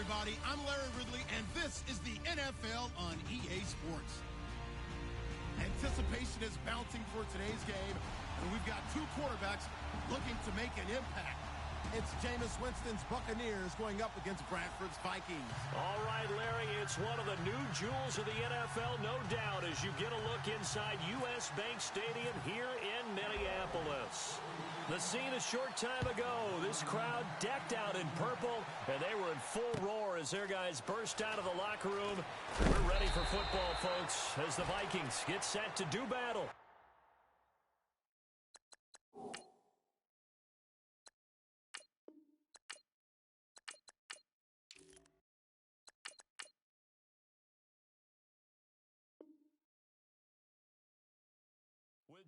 everybody. I'm Larry Ridley, and this is the NFL on EA Sports. Anticipation is bouncing for today's game, and we've got two quarterbacks looking to make an impact. It's Jameis Winston's Buccaneers going up against Bradford's Vikings. All right, Larry, it's one of the new jewels of the NFL, no doubt, as you get a look inside U.S. Bank Stadium here in Minneapolis. The scene a short time ago, this crowd decked out in purple, and they were in full roar as their guys burst out of the locker room. We're ready for football, folks, as the Vikings get set to do battle.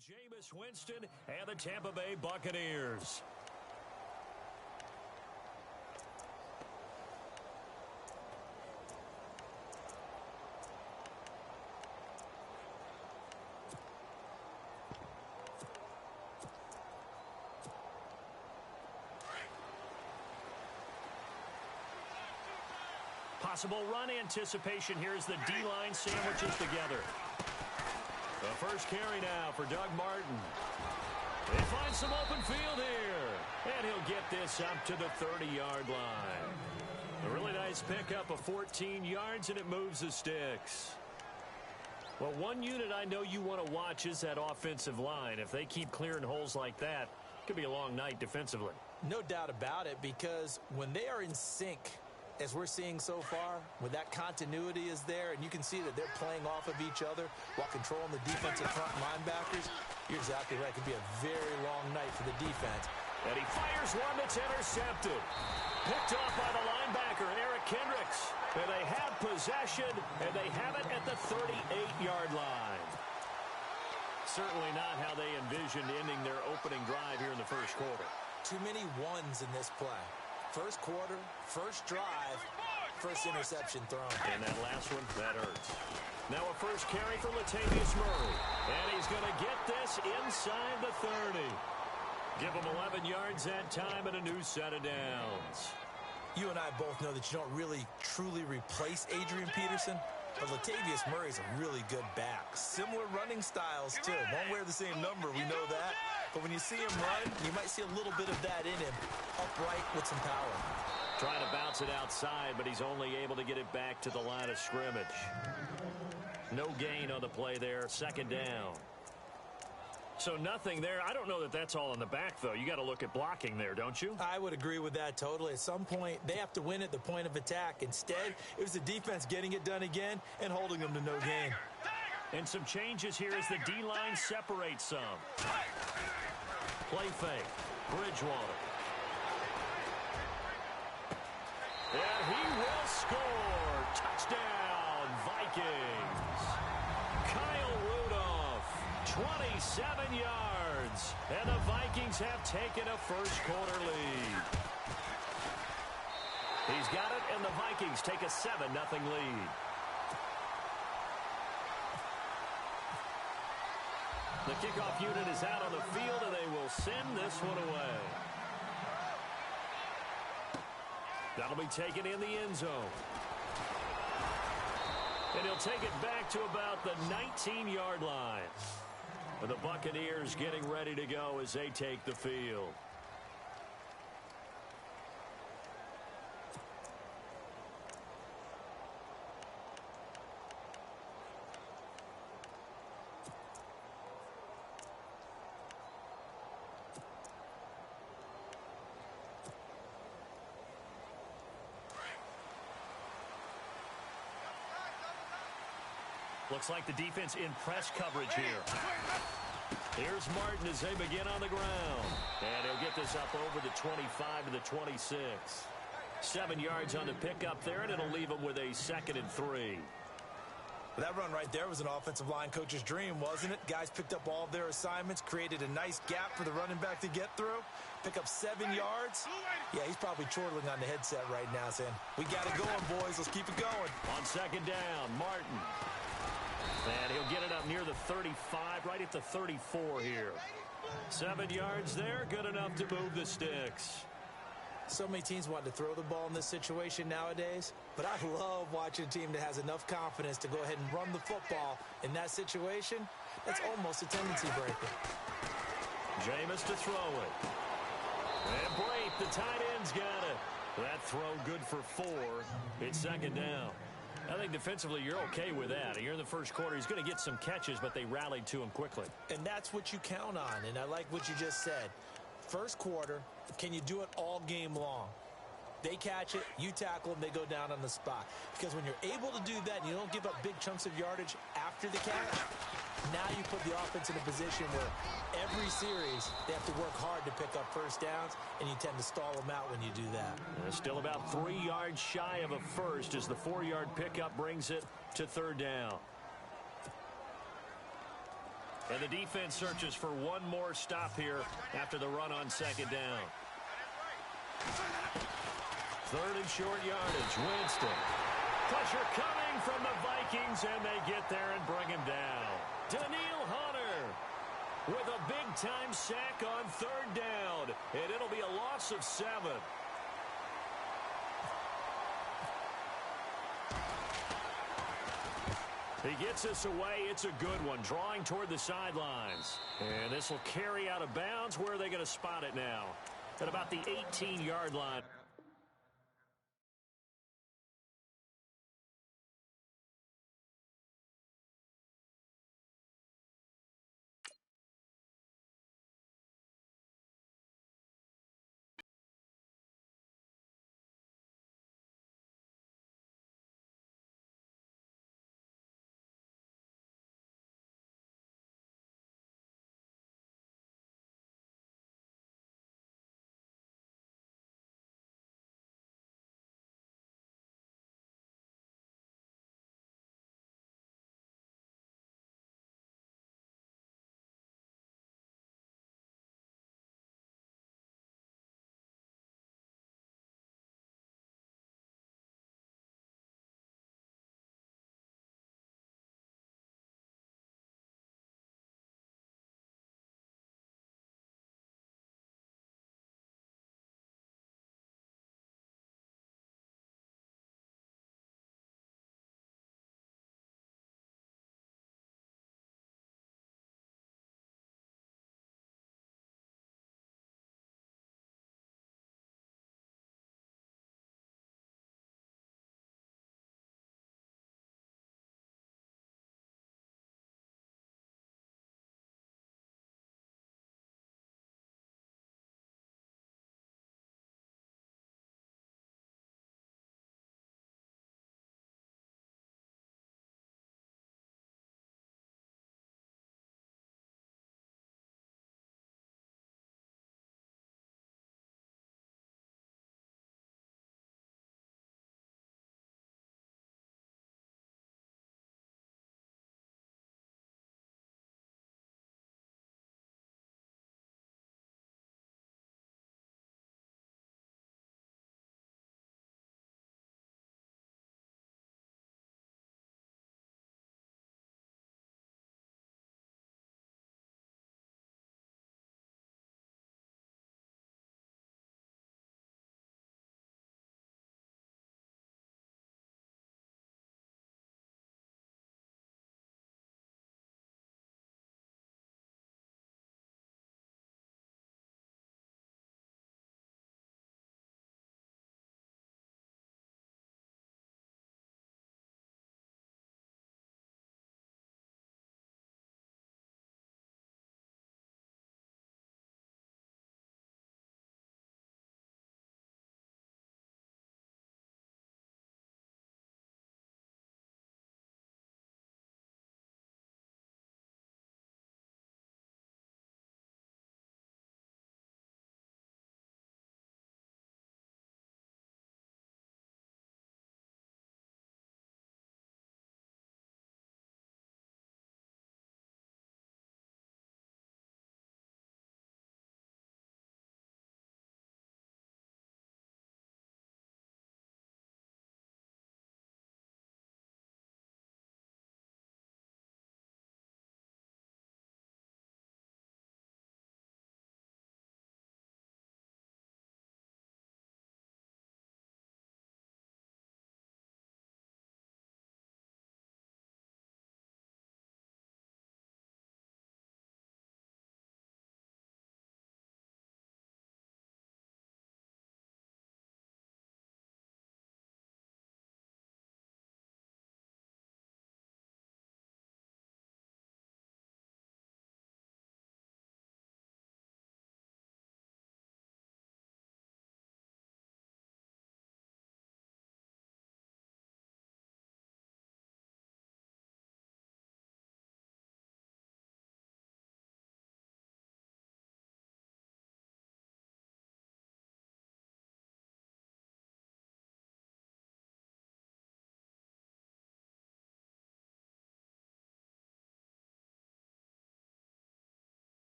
Jameis Winston and the Tampa Bay Buccaneers. Possible run anticipation here as the D-line sandwiches together. The first carry now for Doug Martin. They find some open field here. And he'll get this up to the 30-yard line. A really nice pickup of 14 yards, and it moves the sticks. Well, one unit I know you want to watch is that offensive line. If they keep clearing holes like that, it could be a long night defensively. No doubt about it, because when they are in sync, as we're seeing so far, when that continuity is there, and you can see that they're playing off of each other while controlling the defensive front linebackers, you're exactly right. It could be a very long night for the defense. And he fires one that's intercepted. Picked off by the linebacker, Eric Kendricks. And they have possession, and they have it at the 38-yard line. Certainly not how they envisioned ending their opening drive here in the first quarter. Too many ones in this play. First quarter, first drive, first interception thrown. And that last one, that hurts. Now a first carry for Latavius Murray. And he's going to get this inside the 30. Give him 11 yards that time and a new set of downs. You and I both know that you don't really, truly replace Adrian Peterson. But Latavius Murray's a really good back. Similar running styles, too. Won't wear the same number, we know that. But when you see him run, you might see a little bit of that in him, upright with some power. Trying to bounce it outside, but he's only able to get it back to the line of scrimmage. No gain on the play there, second down. So nothing there. I don't know that that's all in the back, though. You got to look at blocking there, don't you? I would agree with that totally. At some point, they have to win at the point of attack. Instead, it was the defense getting it done again and holding them to no gain. And some changes here as the D-line separates some. Play fake. Bridgewater. And he will score. Touchdown, Vikings. Kyle Rudolph, 27 yards. And the Vikings have taken a first-quarter lead. He's got it, and the Vikings take a 7-0 lead. The kickoff unit is out on the field, and they will send this one away. That'll be taken in the end zone. And he'll take it back to about the 19-yard line. And the Buccaneers getting ready to go as they take the field. Looks like the defense in press coverage here. Here's Martin as they begin on the ground. And he'll get this up over the 25 to the 26. 7 yards on the pickup there, and it'll leave him with a 2nd and 3. That run right there was an offensive line coach's dream, wasn't it? Guys picked up all of their assignments, created a nice gap for the running back to get through. Pick up 7 yards. Yeah, he's probably chortling on the headset right now saying, we got it going, boys. Let's keep it going. On second down, Martin. And he'll get it up near the 35, right at the 34 here. 7 yards there, good enough to move the sticks. So many teams want to throw the ball in this situation nowadays, but I love watching a team that has enough confidence to go ahead and run the football. In that situation, that's almost a tendency breaker. Jameis to throw it. And Brate, the tight end's got it. That throw good for 4. It's second down. I think defensively you're okay with that. You're in the first quarter. He's going to get some catches, but they rallied to him quickly. And that's what you count on, and I like what you just said. First quarter, can you do it all game long? They catch it, you tackle them, they go down on the spot. Because when you're able to do that and you don't give up big chunks of yardage after the catch, now you put the offense in a position where every series they have to work hard to pick up first downs, and you tend to stall them out when you do that. Still about 3 yards shy of a first as the 4-yard pickup brings it to third down. And the defense searches for one more stop here after the run on second down. Third and short yardage. Winston. Pressure coming from the Vikings, and they get there and bring him down. Daniil Hunter with a big-time sack on third down, and it'll be a loss of 7. He gets us away. It's a good one, drawing toward the sidelines. And this will carry out of bounds. Where are they going to spot it now? At about the 18-yard line.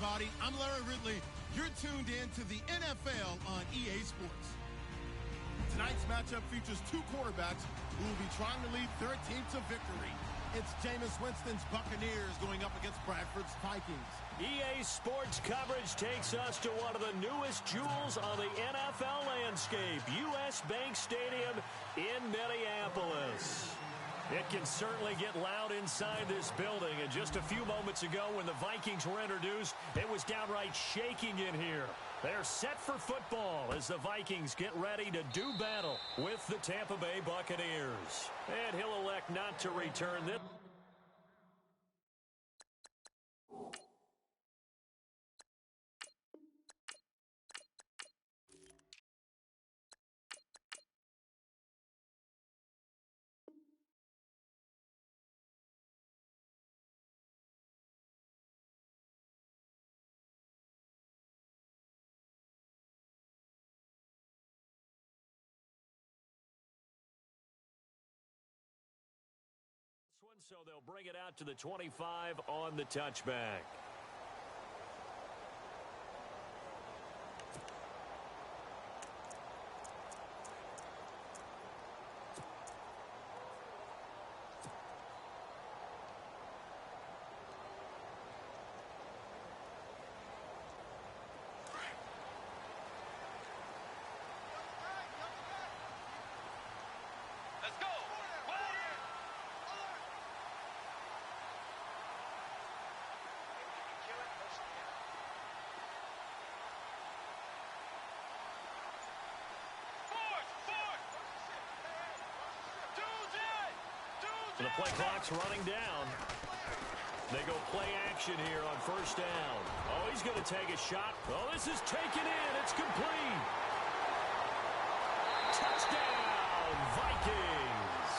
everybody. I'm Larry Ridley. You're tuned in to the NFL on EA Sports. Tonight's matchup features two quarterbacks who will be trying to lead their team to victory. It's Jameis Winston's Buccaneers going up against Bradford's Vikings. EA Sports coverage takes us to one of the newest jewels on the NFL landscape, US Bank Stadium in Minneapolis. It can certainly get loud inside this building, and just a few moments ago when the Vikings were introduced, it was downright shaking in here. They're set for football as the Vikings get ready to do battle with the Tampa Bay Buccaneers. And he'll elect not to return this. So they'll bring it out to the 25 on the touchback. The play clock's running down. They go play action here on first down. Oh, he's going to take a shot. Oh, this is taken in. It's complete. Touchdown, Vikings.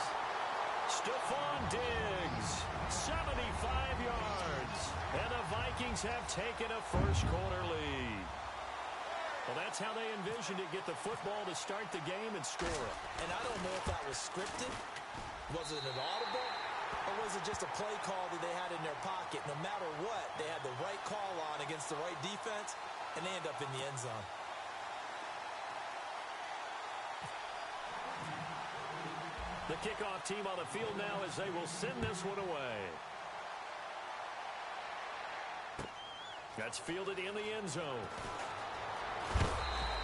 Stephon Diggs, 75 yards. And the Vikings have taken a first-quarter lead. Well, that's how they envisioned it, get the football to start the game and score. And I don't know if that was scripted. Was it an audible, or was it just a play call that they had in their pocket? No matter what, they had the right call on against the right defense, and they end up in the end zone. The kickoff team on the field now as they will send this one away. That's fielded in the end zone.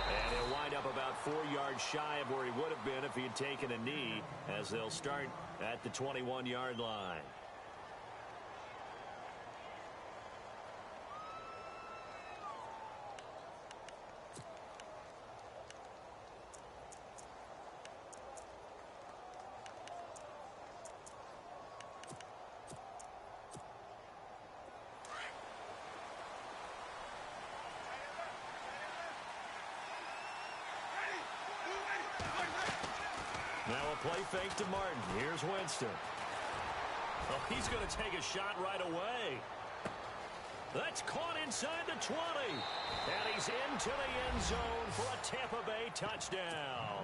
And he'll wind up about 4 yards shy of where he would have been if he had taken a knee, as they'll start at the 21-yard line. Now a play fake to Martin. Here's Winston. Oh, he's going to take a shot right away. That's caught inside the 20. And he's into the end zone for a Tampa Bay touchdown.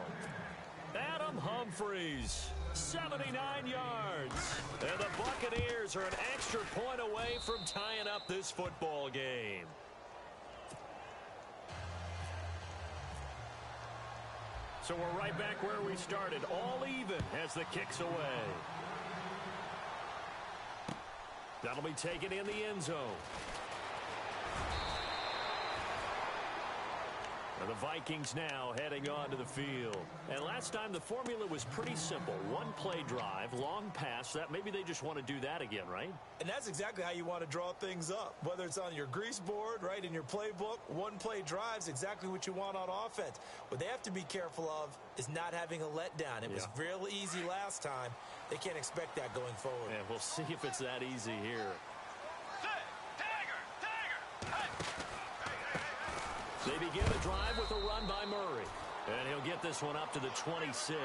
Adam Humphries, 79 yards. And the Buccaneers are an extra point away from tying up this football game. So we're right back where we started, all even as the kick's away. That'll be taken in the end zone. And the Vikings now heading onto the field. And last time the formula was pretty simple. One play drive, long pass. That maybe they just want to do that again, right? And that's exactly how you want to draw things up. Whether it's on your grease board, right, in your playbook, one play drive's exactly what you want on offense. What they have to be careful of is not having a letdown. It was real easy last time. They can't expect that going forward. And we'll see if it's that easy here. They begin the drive with a run by Murray. And he'll get this one up to the 26.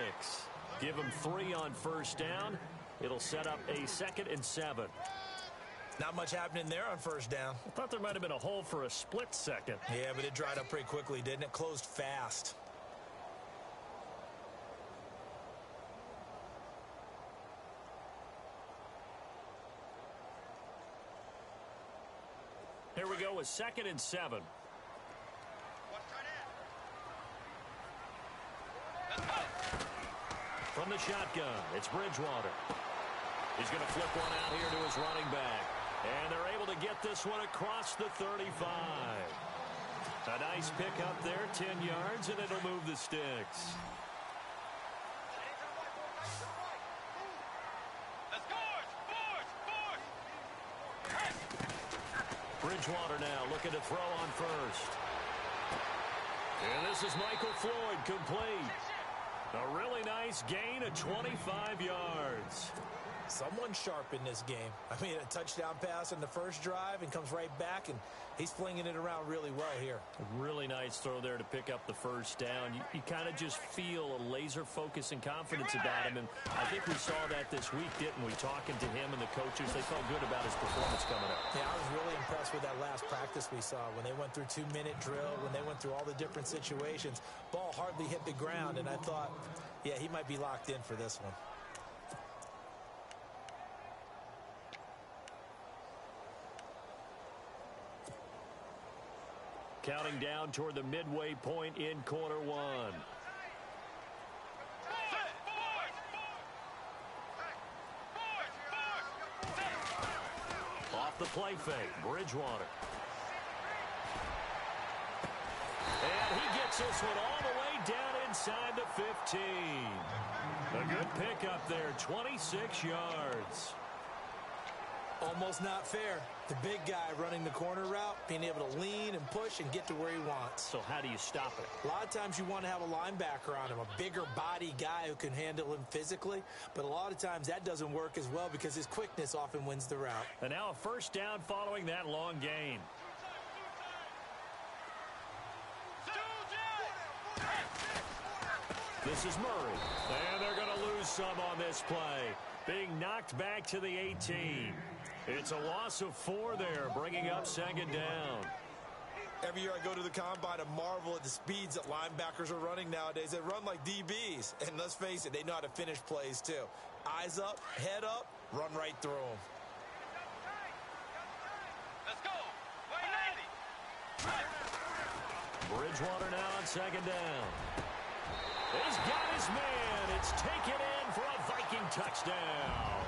Give him 3 on first down. It'll set up a 2nd and 7. Not much happening there on first down. I thought there might have been a hole for a split second. Yeah, but it dried up pretty quickly, didn't it? Closed fast. Here we go a 2nd and 7. From the shotgun, it's Bridgewater. He's going to flip one out here to his running back. And they're able to get this one across the 35. A nice pick up there, 10 yards, and it'll move the sticks. Bridgewater now looking to throw on first. And this is Michael Floyd, complete. A really nice gain of 25 yards. Someone sharp in this game. I mean, a touchdown pass in the first drive and comes right back, and he's flinging it around really well here. A really nice throw there to pick up the first down. You kind of just feel a laser focus and confidence about him, and I think we saw that this week, didn't we? Talking to him and the coaches, they felt good about his performance coming up. Yeah, I was really impressed with that last practice we saw when they went through 2-minute drill, when they went through all the different situations. Ball hardly hit the ground, and I thought, yeah, he might be locked in for this one. Counting down toward the midway point in quarter one. Off the play fake, Bridgewater. And he gets this one all the way down inside the 15. A good pickup there, 26 yards. Almost not fair. The big guy running the corner route, being able to lean and push and get to where he wants. So how do you stop it? A lot of times you want to have a linebacker on him, a bigger body guy who can handle him physically. But a lot of times that doesn't work as well because his quickness often wins the route. And now a first down following that long gain. This is Murray. And they're going to lose some on this play. Being knocked back to the 18. It's a loss of 4 there, bringing up 2nd down. Every year I go to the combine and marvel at the speeds that linebackers are running nowadays. They run like DBs. And let's face it, they know how to finish plays too. Eyes up, head up, run right through them. Let's go. 180. Bridgewater now on 2nd down. He's got his man. It's taken in for a Viking touchdown.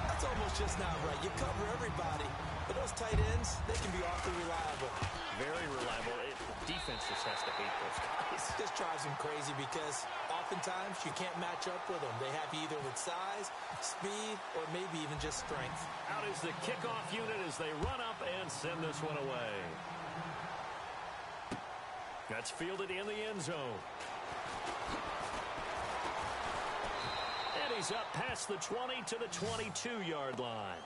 That's almost just not right. You cover everybody, but those tight ends, they can be awfully reliable. Very reliable. The defense just has to hate those guys. It just drives them crazy because oftentimes you can't match up with them. They have you either with size, speed, or maybe even just strength. Out is the kickoff unit as they run up and send this one away. That's fielded in the end zone. And he's up past the 20 to the 22-yard line.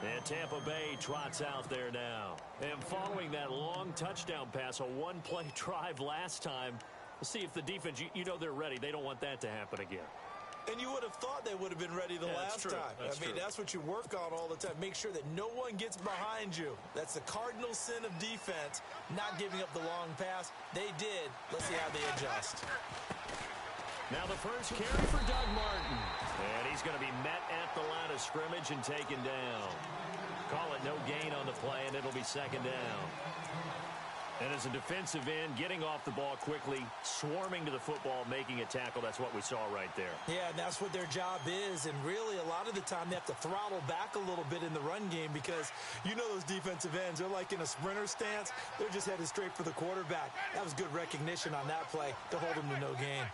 And Tampa Bay trots out there now. And following that long touchdown pass, a one-play drive last time, we'll see if the defense, you know they're ready. They don't want that to happen again. And you would have thought they would have been ready the last time. I mean, that's what you work on all the time. Make sure that no one gets behind you. That's the cardinal sin of defense, not giving up the long pass. They did. Let's see how they adjust. Now the first carry for Doug Martin. And he's going to be met at the line of scrimmage and taken down. Call it no gain on the play, and it'll be 2nd down. And as a defensive end, getting off the ball quickly, swarming to the football, making a tackle, that's what we saw right there. Yeah, and that's what their job is. And really, a lot of the time, they have to throttle back a little bit in the run game because you know those defensive ends, they're like in a sprinter stance. They're just headed straight for the quarterback. That was good recognition on that play to hold them to no gain.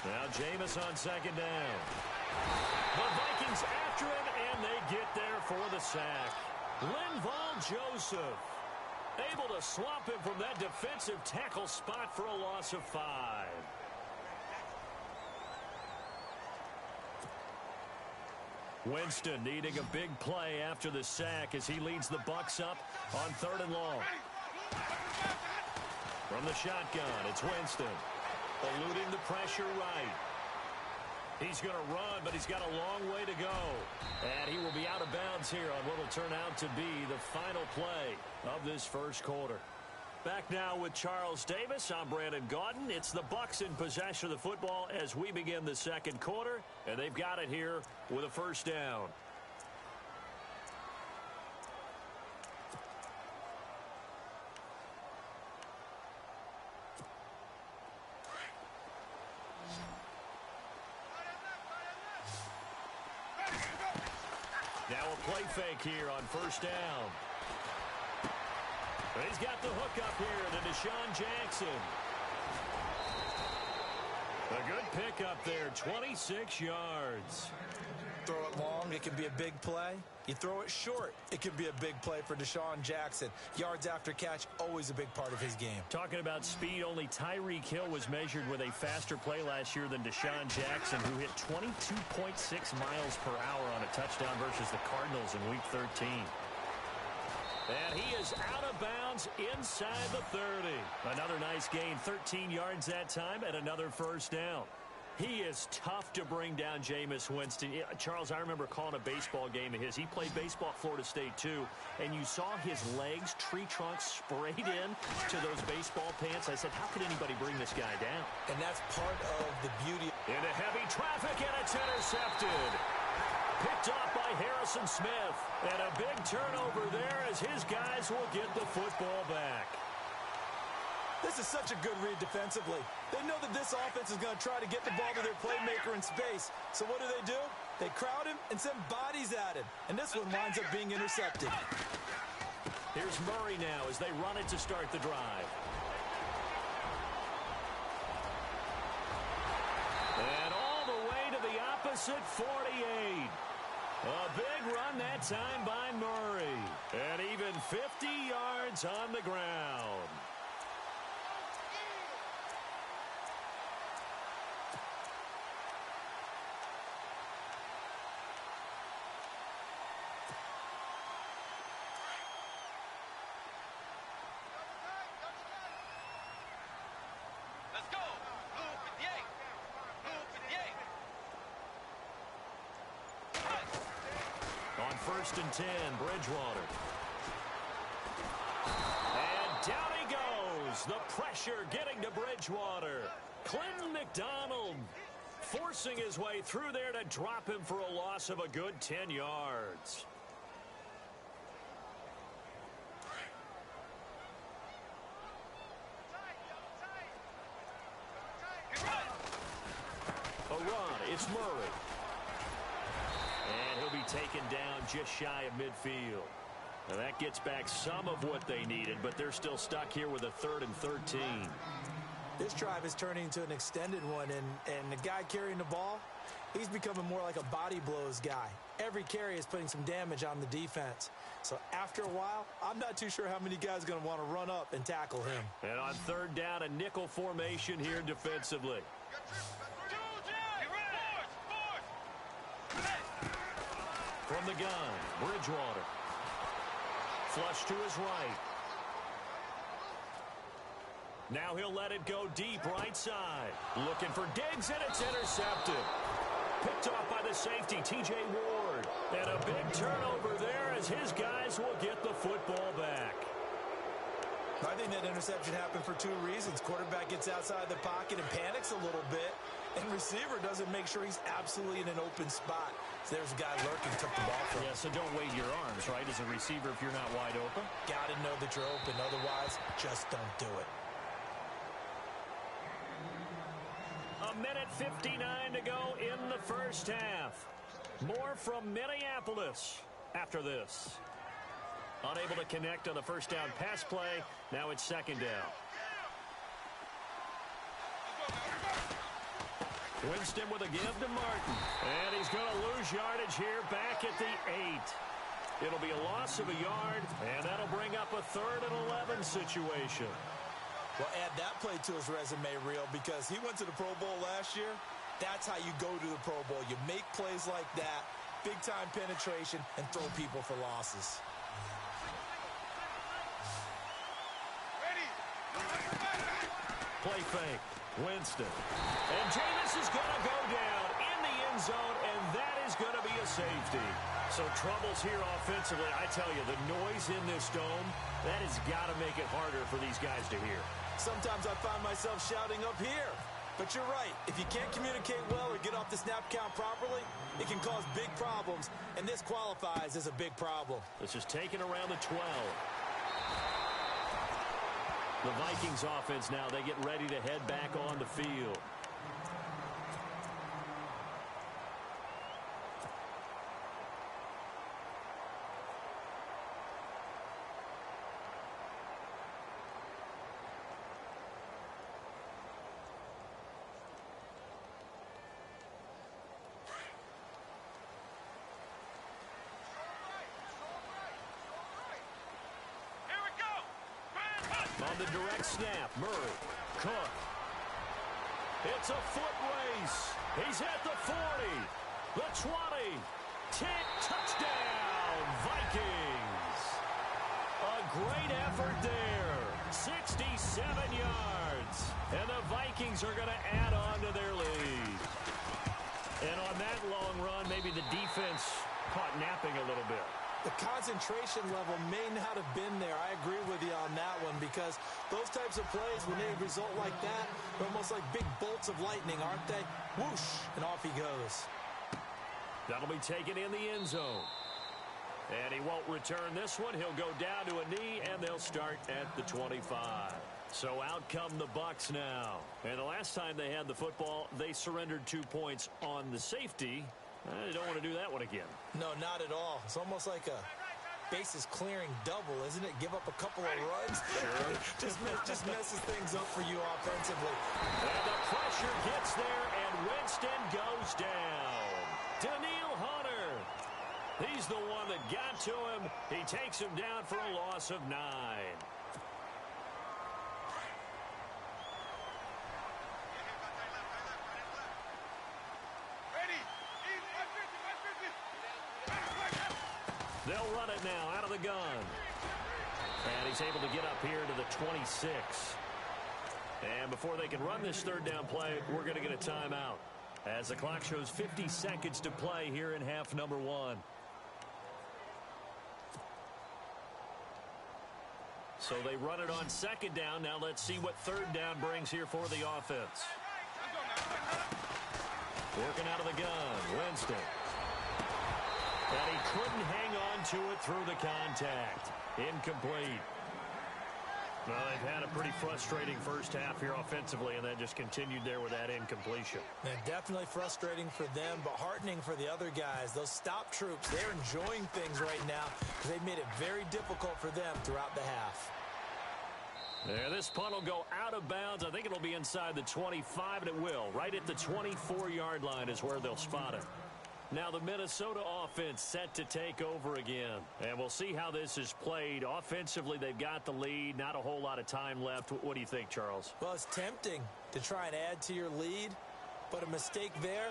Now Jameis on 2nd down. The Vikings after him, and they get there for the sack. Linval Joseph able to swap him from that defensive tackle spot for a loss of 5. Winston needing a big play after the sack as he leads the Bucs up on 3rd and long. From the shotgun, it's Winston. Eluding the pressure right. He's going to run, but he's got a long way to go. And he will be out of bounds here on what will turn out to be the final play of this first quarter. Back now with Charles Davis. I'm Brandon Gaudin. It's the Bucs in possession of the football as we begin the second quarter, and they've got it here with a first down. Now a play fake here on first down. He's got the hook up here to Deshaun Jackson. A good pickup there, 26 yards. Throw it long, it can be a big play. You throw it short, it can be a big play for Deshaun Jackson. Yards after catch, always a big part of his game. Talking about speed, only Tyreek Hill was measured with a faster play last year than Deshaun Jackson, who hit 22.6 miles per hour on a touchdown versus the Cardinals in Week 13. And he is out of bounds inside the 30. Another nice gain, 13 yards that time, and another first down. He is tough to bring down, Jameis Winston. Charles, I remember calling a baseball game of his. He played baseball at Florida State, too, and you saw his legs, tree trunks sprayed in to those baseball pants. I said, how could anybody bring this guy down? And that's part of the beauty. Into heavy traffic, and it's intercepted. Picked off by Harrison Smith. And a big turnover there as his guys will get the football back. This is such a good read defensively. They know that this offense is going to try to get the ball to their playmaker in space. So what do? They crowd him and send bodies at him. And this one winds up being intercepted. Here's Murray now as they run it to start the drive. And all the way to the opposite 48. A big run that time by Murray. And even 50 yards on the ground. Let's go. Blue 58. Blue 58. On first and 10, Bridgewater. And down he goes. The pressure getting to Bridgewater. Clinton McDonald forcing his way through there to drop him for a loss of a good 10 yards. A run. It's Murray. And he'll be taken down just shy of midfield. Now that gets back some of what they needed, but they're still stuck here with a 3rd and 13. This drive is turning into an extended one, and the guy carrying the ball, he's becoming more like a body blows guy. Every carry is putting some damage on the defense. So after a while, I'm not too sure how many guys are going to want to run up and tackle him. And on 3rd down, a nickel formation here defensively. From the gun, Bridgewater. Flush to his right. Now he'll let it go deep right side. Looking for Diggs, and it's intercepted. Picked off by the safety, T.J. Ward. And a big turnover there as his guys will get the football back. I think that interception happened for 2 reasons. Quarterback gets outside the pocket and panics a little bit, and receiver doesn't make sure he's absolutely in an open spot. So there's a guy lurking, took the ball from him. Yeah, so don't wave your arms, right, as a receiver if you're not wide open. Got to know that you're open. Otherwise, just don't do it. A minute 59 to go in the first half. More from Minneapolis after this. Unable to connect on the first down pass play. Now it's 2nd down. Winston with a give to Martin. And he's going to lose yardage here back at the 8. It'll be a loss of a yard, and that'll bring up a 3rd and 11 situation. Well, add that play to his resume reel because he went to the Pro Bowl last year. That's how you go to the Pro Bowl. You make plays like that, big-time penetration, and throw people for losses. Play fake. Winston. And Jameis is going to go down in the end zone, and that is going to be a safety. So troubles here offensively. I tell you, the noise in this dome, that has got to make it harder for these guys to hear. Sometimes I find myself shouting up here. But you're right. If you can't communicate well or get off the snap count properly, it can cause big problems, and this qualifies as a big problem. This is taken around the 12. The Vikings offense now, they get ready to head back on the field. On the direct snap, Murray, Cook. It's a foot race. He's at the 40, the 20, 10, touchdown, Vikings. A great effort there, 67 yards. And the Vikings are going to add on to their lead. And on that long run, maybe the defense caught napping a little bit. The concentration level may not have been there. I agree with you on that one because those types of plays, when they result like that, they're almost like big bolts of lightning, aren't they? Whoosh, and off he goes. That'll be taken in the end zone. And he won't return this one. He'll go down to a knee, and they'll start at the 25. So out come the Bucs now. And the last time they had the football, they surrendered 2 points on the safety. They don't want to do that one again. No, not at all. It's almost like a bases clearing double, isn't it? Give up a couple of runs. Sure. just messes things up for you offensively. And the pressure gets there, and Winston goes down. Daniil Hunter. He's the one that got to him. He takes him down for a loss of 9. They'll run it now out of the gun. And he's able to get up here to the 26. And before they can run this third down play, we're going to get a timeout. As the clock shows 50 seconds to play here in half number 1. So they run it on second down. Now let's see what third down brings here for the offense. Working out of the gun, Winston. And he couldn't hang on to it through the contact. Incomplete. Well, they've had a pretty frustrating first half here offensively, and that just continued there with that incompletion. And definitely frustrating for them, but heartening for the other guys. Those stop troops, they're enjoying things right now because they've made it very difficult for them throughout the half. Yeah, this punt will go out of bounds. I think it'll be inside the 25, and it will. Right at the 24-yard line is where they'll spot it. Now the Minnesota offense set to take over again. And we'll see how this is played. Offensively, they've got the lead. Not a whole lot of time left. What do you think, Charles? Well, it's tempting to try and add to your lead, but a mistake there,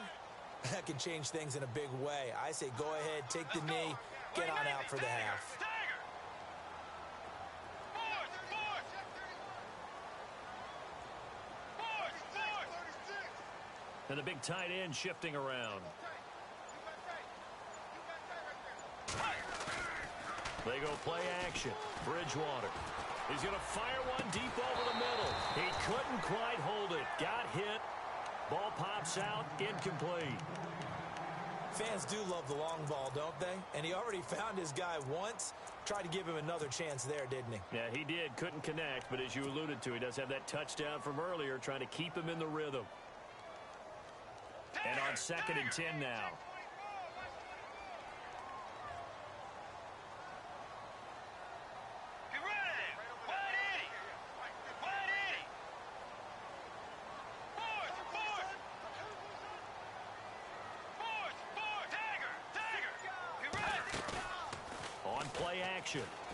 that can change things in a big way. I say go ahead, take the knee, get on out for the half. And the big tight end shifting around. They go play action. Bridgewater. He's going to fire one deep over the middle. He couldn't quite hold it. Got hit. Ball pops out. Incomplete. Fans do love the long ball, don't they? And he already found his guy once. Tried to give him another chance there, didn't he? Yeah, he did. Couldn't connect. But as you alluded to, he does have that touchdown from earlier, trying to keep him in the rhythm. And on 2nd and 10 now.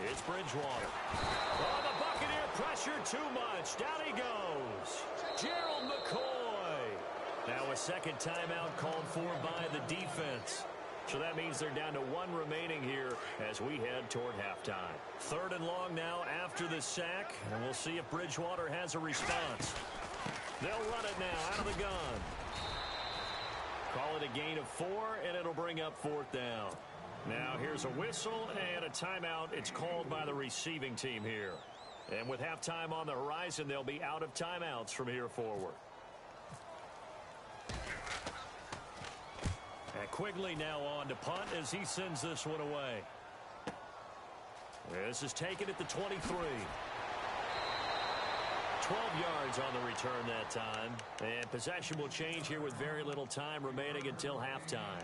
It's Bridgewater. Oh, the Buccaneer pressure too much. Down he goes. Gerald McCoy. Now a second timeout called for by the defense. So that means they're down to 1 remaining here as we head toward halftime. 3rd and long now after the sack. And we'll see if Bridgewater has a response. They'll run it now out of the gun. Call it a gain of 4, and it'll bring up 4th down. Now here's a whistle and a timeout. It's called by the receiving team here. And with halftime on the horizon, they'll be out of timeouts from here forward. And Quigley now on to punt as he sends this one away. This is taken at the 23. 12 yards on the return that time. And possession will change here with very little time remaining until halftime.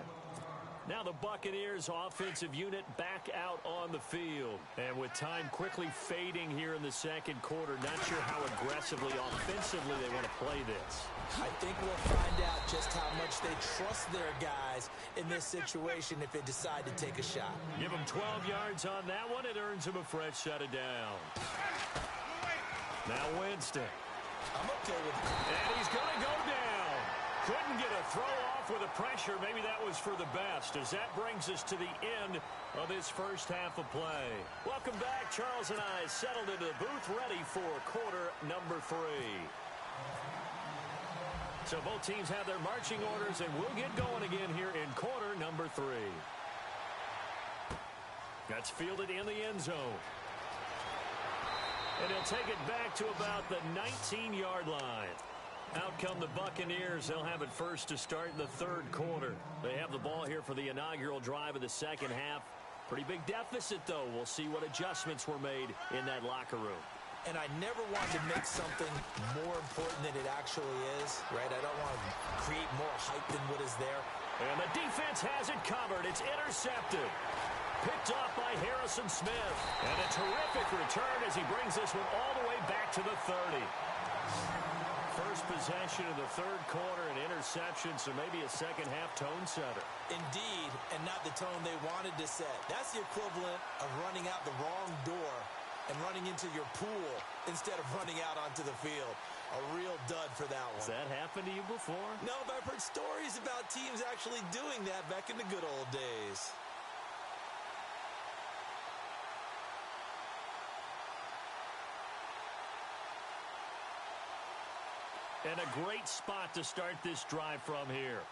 Now the Buccaneers offensive unit back out on the field. And with time quickly fading here in the second quarter, not sure how aggressively, offensively they want to play this. I think we'll find out just how much they trust their guys in this situation if they decide to take a shot. Give them 12 yards on that one. It earns them a fresh set of downs. Now Winston. I'm okay with it. And he's going to go down. Couldn't get a throw off with the pressure. Maybe that was for the best, as that brings us to the end of this first half of play. Welcome back. Charles and I settled into the booth, ready for quarter number 3. So both teams have their marching orders, and we'll get going again here in quarter number 3. That's fielded in the end zone. And he'll take it back to about the 19-yard line. Out come the Buccaneers. They'll have it first to start in the third quarter. They have the ball here for the inaugural drive of the second half. Pretty big deficit, though. We'll see what adjustments were made in that locker room. And I never want to make something more important than it actually is, right? I don't want to create more hype than what is there. And the defense has it covered. It's intercepted. Picked off by Harrison Smith. And a terrific return as he brings this one all the way back to the 30. First possession of the third quarter, an interception, so maybe a second-half tone setter. Indeed, and not the tone they wanted to set. That's the equivalent of running out the wrong door and running into your pool instead of running out onto the field. A real dud for that one. Has that happened to you before? No, but I've heard stories about teams actually doing that back in the good old days. And a great spot to start this drive from here.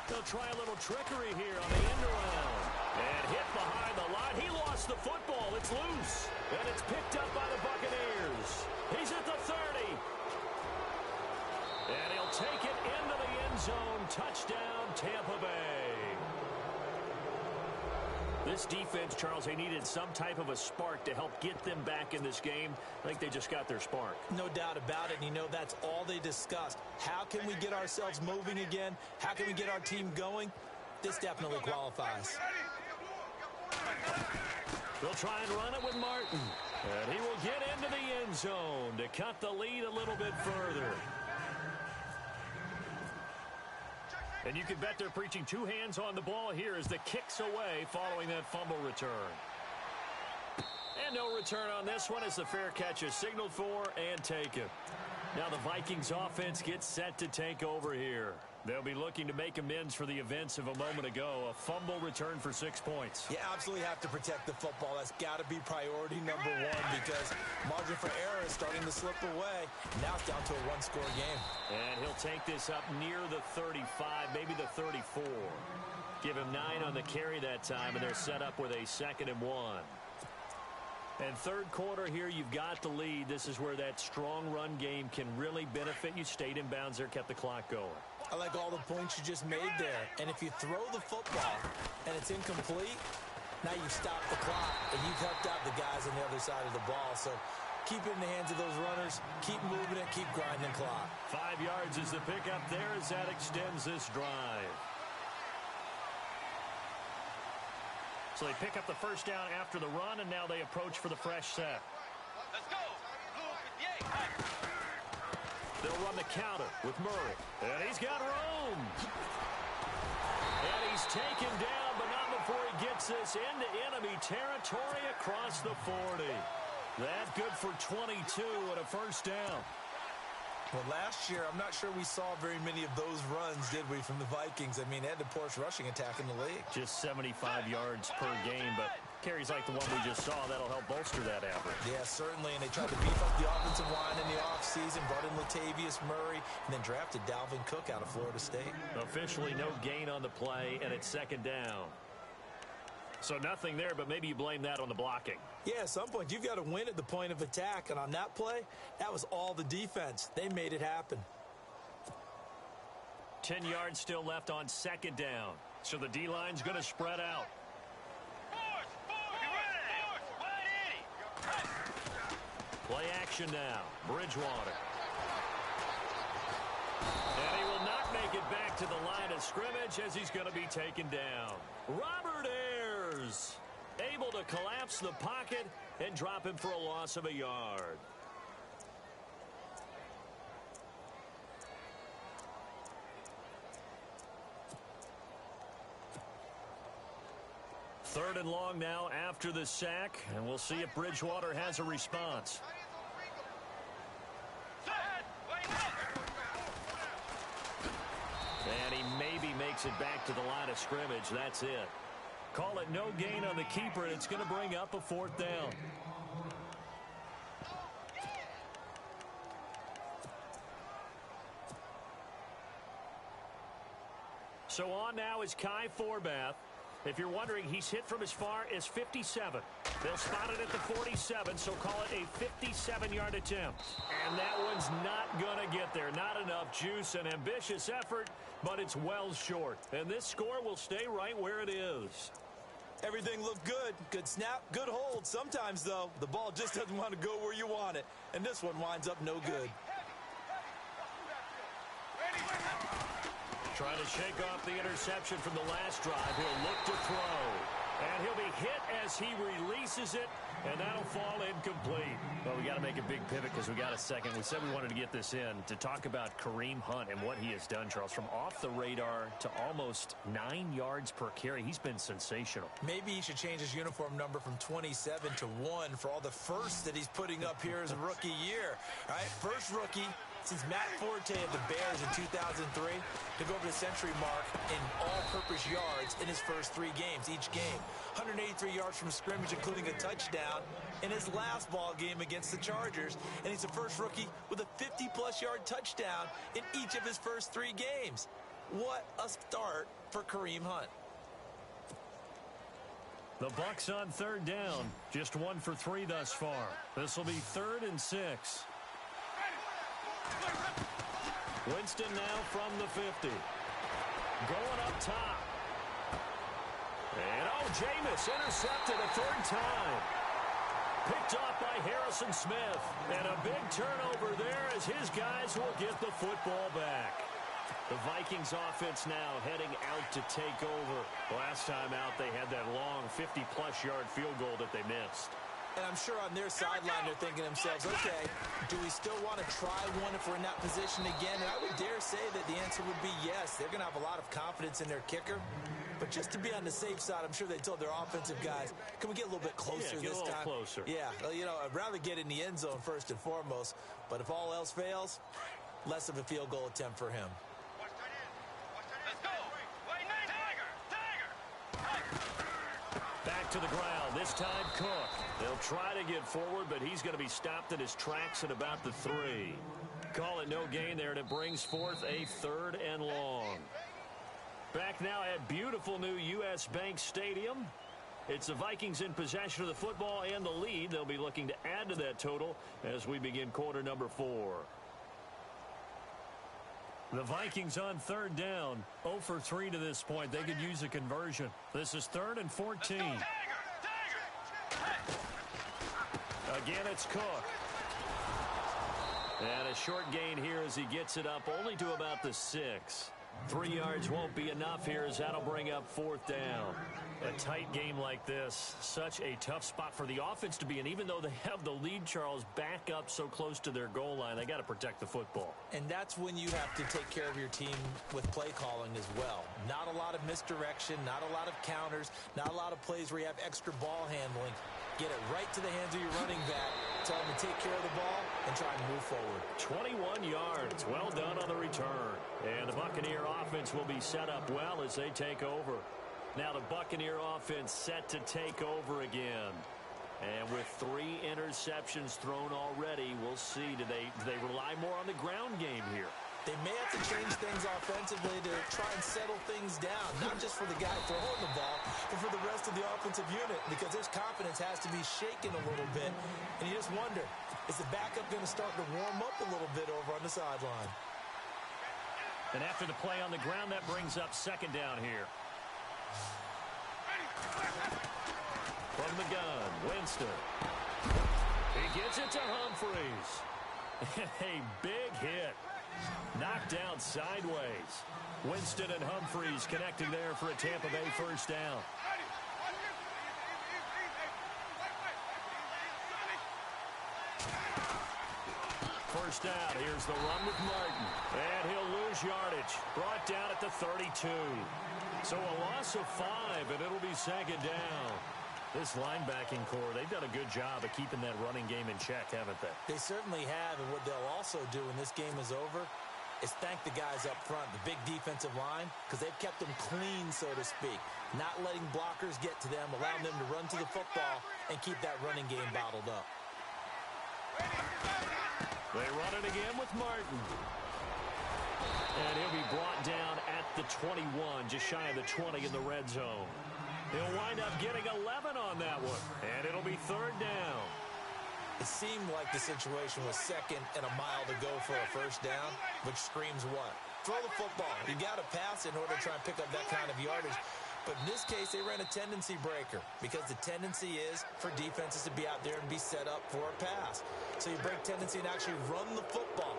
They'll try a little trickery here on the end around. And hit behind the line. He lost the football. It's loose. And it's picked up by the Buccaneers. He's at the 30. And he'll take it into the end zone. Touchdown, Tampa Bay. This defense, Charles, they needed some type of a spark to help get them back in this game. I think they just got their spark. No doubt about it. And, you know, that's all they discussed. How can we get ourselves moving again? How can we get our team going? This definitely qualifies. They'll try and run it with Martin. And he will get into the end zone to cut the lead a little bit further. And you can bet they're preaching two hands on the ball here as the kick's away following that fumble return. And no return on this one as the fair catch is signaled for and taken. Now the Vikings offense gets set to take over here. They'll be looking to make amends for the events of a moment ago. A fumble return for 6 points. You absolutely have to protect the football. That's got to be priority number one because margin for error is starting to slip away. Now it's down to a one-score game. And he'll take this up near the 35, maybe the 34. Give him 9 on the carry that time, and they're set up with a 2nd and 1. And third quarter here, you've got the lead. This is where that strong run game can really benefit you. Stayed in bounds there, kept the clock going. I like all the points you just made there. And if you throw the football and it's incomplete, now you've stopped the clock and you've helped out the guys on the other side of the ball. So keep it in the hands of those runners. Keep moving it. Keep grinding the clock. 5 yards is the pickup there as that extends this drive. So they pick up the first down after the run, and now they approach for the fresh set. Let's go. They'll run the counter with Murray. And he's got room. And he's taken down, but not before he gets this into enemy territory across the 40. That good for 22 and a first down. Well, last year, I'm not sure we saw very many of those runs, did we, from the Vikings? I mean, they had the poorest rushing attack in the league. Just 75 yards per game, but carries like the one we just saw, that'll help bolster that average. Yeah, certainly, and they tried to beef up the offensive line in the offseason, brought in Latavius Murray, and then drafted Dalvin Cook out of Florida State. Officially no gain on the play, and it's second down. So nothing there, but maybe you blame that on the blocking. Yeah, at some point, you've got to win at the point of attack. And on that play, that was all the defense. They made it happen. 10 yards still left on second down. So the D-line's going to spread out. Play action now. Bridgewater. And he will not make it back to the line of scrimmage as he's going to be taken down. Robert Ayers able to collapse the pocket and drop him for a loss of a yard. Third and long now after the sack, and we'll see if Bridgewater has a response. And he maybe makes it back to the line of scrimmage. That's it. Call it no gain on the keeper, and it's going to bring up a fourth down. So on now is Kai Forbath. If you're wondering, he's hit from as far as 57. They'll spot it at the 47, so call it a 57-yard attempt. And that one's not going to get there. Not enough juice, an ambitious effort, but it's well short. And this score will stay right where it is. Everything looked good. Good snap, good hold. Sometimes, though, the ball just doesn't want to go where you want it. And this one winds up no good. Trying to shake off the interception from the last drive. He'll look to throw. And he'll be hit as he releases it, and that'll fall incomplete. Well, we got to make a big pivot because we got a second. We said we wanted to get this in to talk about Kareem Hunt and what he has done, Charles. From off the radar to almost 9 yards per carry, he's been sensational. Maybe he should change his uniform number from 27 to 1 for all the firsts that he's putting up here as a rookie year. All right, first rookie since Matt Forte of the Bears in 2003 to go over the century mark in all-purpose yards in his first 3 games, each game. 183 yards from scrimmage, including a touchdown in his last ball game against the Chargers. And he's the first rookie with a 50-plus yard touchdown in each of his first 3 games. What a start for Kareem Hunt. The Bucs on third down. Just 1 for 3 thus far. This will be 3rd and 6. Winston now from the 50. Going up top. And Jameis intercepted a 3rd time. Picked off by Harrison Smith. And a big turnover there as his guys will get the football back. The Vikings offense now heading out to take over. Last time out they had that long 50-plus yard field goal that they missed. And I'm sure on their sideline they're thinking to themselves, okay, do we still want to try one if we're in that position again? And I would dare say that the answer would be yes. They're going to have a lot of confidence in their kicker. But just to be on the safe side, I'm sure they told their offensive guys, can we get a little bit closer this time? Closer. Yeah, you know, I'd rather get in the end zone first and foremost. But if all else fails, less of a field goal attempt for him. Back to the ground, this time Cook. They'll try to get forward, but he's going to be stopped in his tracks at about the 3. Call it no gain there, and it brings forth a 3rd and long. Back now at beautiful new U.S. Bank Stadium. It's the Vikings in possession of the football and the lead. They'll be looking to add to that total as we begin quarter number 4. The Vikings on third down, 0 for 3 to this point. They could use a conversion. This is 3rd and 14. Again, it's Cook. And a short gain here as he gets it up only to about the 6. 3 yards won't be enough here as that'll bring up 4th down. A tight game like this, such a tough spot for the offense to be in. Even though they have the lead, Charles, back up so close to their goal line, they got to protect the football. And that's when you have to take care of your team with play calling as well. Not a lot of misdirection, not a lot of counters, not a lot of plays where you have extra ball handling. Get it right to the hands of your running back. Tell him to take care of the ball and try to move forward. 21 yards. Well done on the return. And the Buccaneer offense will be set up well as they take over. Now the Buccaneer offense set to take over again. And with 3 interceptions thrown already, we'll see. Do they rely more on the ground game here? They may have to change things offensively to try and settle things down, not just for the guy throwing the ball, but for the rest of the offensive unit, because his confidence has to be shaken a little bit. And you just wonder, is the backup going to start to warm up a little bit over on the sideline? And after the play on the ground, that brings up second down here. From the gun, Winston. He gets it to Humphries. A big hit. Knocked down sideways. Winston and Humphries connecting there for a Tampa Bay first down. First down. Here's the run with Martin. And he'll lose yardage. Brought down at the 32. So a loss of 5, and it'll be second down. This linebacking core, they've done a good job of keeping that running game in check, haven't they? They certainly have, and what they'll also do when this game is over is thank the guys up front, the big defensive line, because they've kept them clean, so to speak, not letting blockers get to them, allowing them to run to the football and keep that running game bottled up. They run it again with Martin. And he'll be brought down at the 21, just shy of the 20 in the red zone. He'll wind up getting 11 on that one, and it'll be third down. It seemed like the situation was second and a mile to go for a first down, which screams what? Throw the football. You got to pass in order to try and pick up that kind of yardage. But in this case, they ran a tendency breaker because the tendency is for defenses to be out there and be set up for a pass. So you break tendency and actually run the football.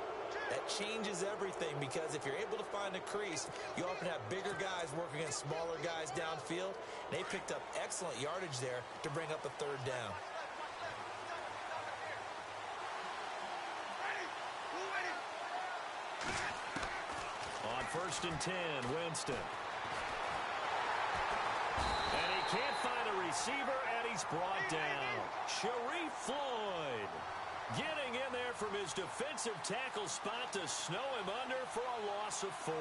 That changes everything because if you're able to find a crease, you often have bigger guys working against smaller guys downfield. They picked up excellent yardage there to bring up a third down. On first and 10, Winston. And he can't find a receiver, and he's brought down. Sharif Floyd getting in there from his defensive tackle spot to snow him under for a loss of 4.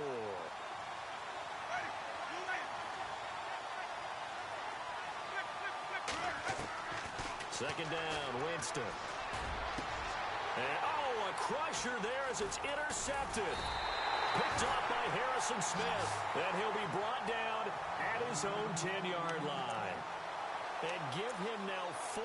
Second down, Winston. And, a crusher there as it's intercepted. Picked off by Harrison Smith. And he'll be brought down at his own 10-yard line. And give him now 4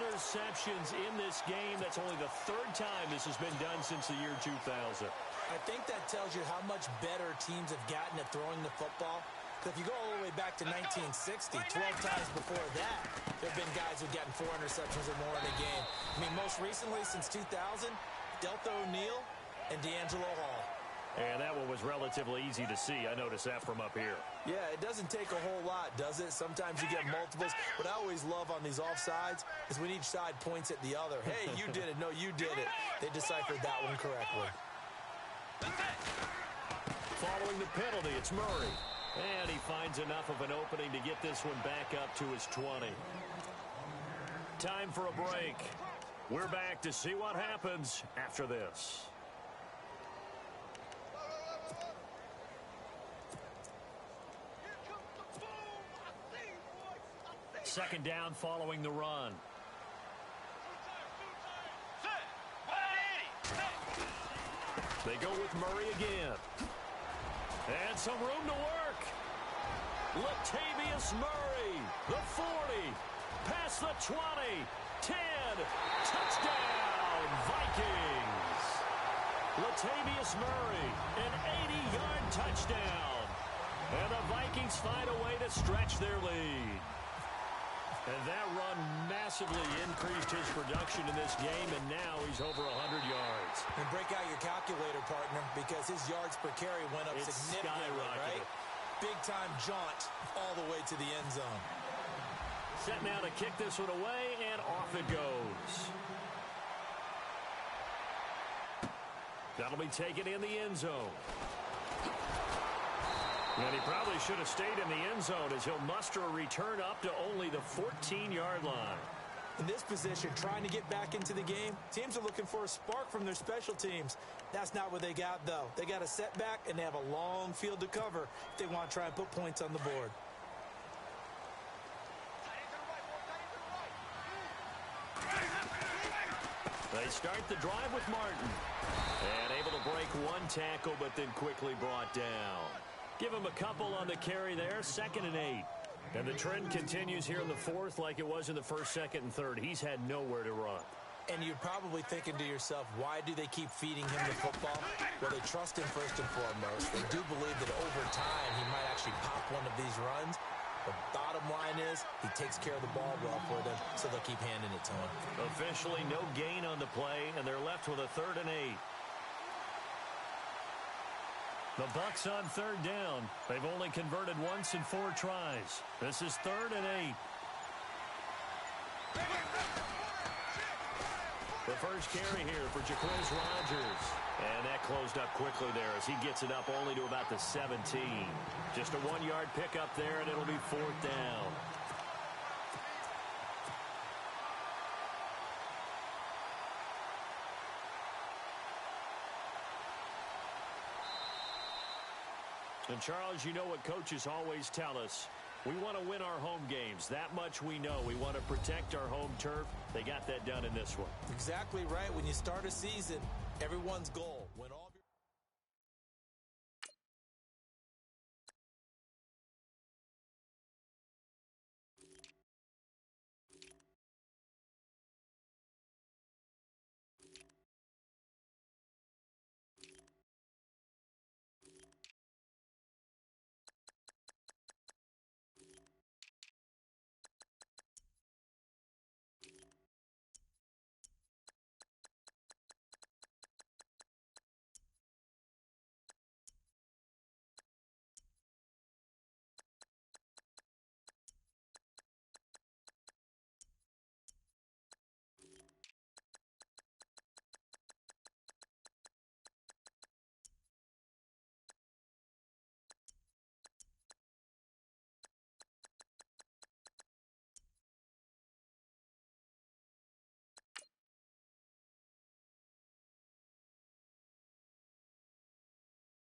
interceptions in this game. That's only the 3rd time this has been done since the year 2000. I think that tells you how much better teams have gotten at throwing the football. Because if you go all the way back to 1960, 12 times before that, there have been guys who've gotten 4 interceptions or more in a game. I mean, most recently, since 2000, Delta O'Neal and D'Angelo Hall. And that one was relatively easy to see. I noticed that from up here. Yeah, it doesn't take a whole lot, does it? Sometimes you get multiples. What I always love on these offsides is when each side points at the other. Hey, you did it. No, you did it. They deciphered that one correctly. Following the penalty, it's Murray. And he finds enough of an opening to get this one back up to his 20. Time for a break. We're back to see what happens after this. Second down following the run. They go with Murray again. And some room to work. Latavius Murray, the 40, past the 20, 10, touchdown, Vikings. Latavius Murray, an 80-yard touchdown. And the Vikings find a way to stretch their lead. And that run massively increased his production in this game, and now he's over 100 yards. And break out your calculator, partner, because his yards per carry went up significantly, right? Big-time jaunt all the way to the end zone. Set now to kick this one away, and off it goes. That'll be taken in the end zone. And he probably should have stayed in the end zone as he'll muster a return up to only the 14-yard line. In this position, trying to get back into the game, teams are looking for a spark from their special teams. That's not what they got, though. They got a setback, and they have a long field to cover if they want to try and put points on the board. They start the drive with Martin. And able to break one tackle, but then quickly brought down. Give him a couple on the carry there, 2nd and 8. And the trend continues here in the 4th like it was in the 1st, 2nd, and 3rd. He's had nowhere to run. And you're probably thinking to yourself, why do they keep feeding him the football? Well, they trust him first and foremost. They do believe that over time he might actually pop one of these runs. The bottom line is he takes care of the ball well for them, so they'll keep handing it to him. Officially no gain on the play, and they're left with a 3rd and 8. The Bucs on 3rd down. They've only converted once in 4 tries. This is 3rd and 8. The first carry here for Jacquizz Rodgers. And that closed up quickly there as he gets it up only to about the 17. Just a 1-yard pickup there, and it'll be 4th down. And, Charles, you know what coaches always tell us. We want to win our home games. That much we know. We want to protect our home turf. They got that done in this one. Exactly right. When you start a season, everyone's goal, win all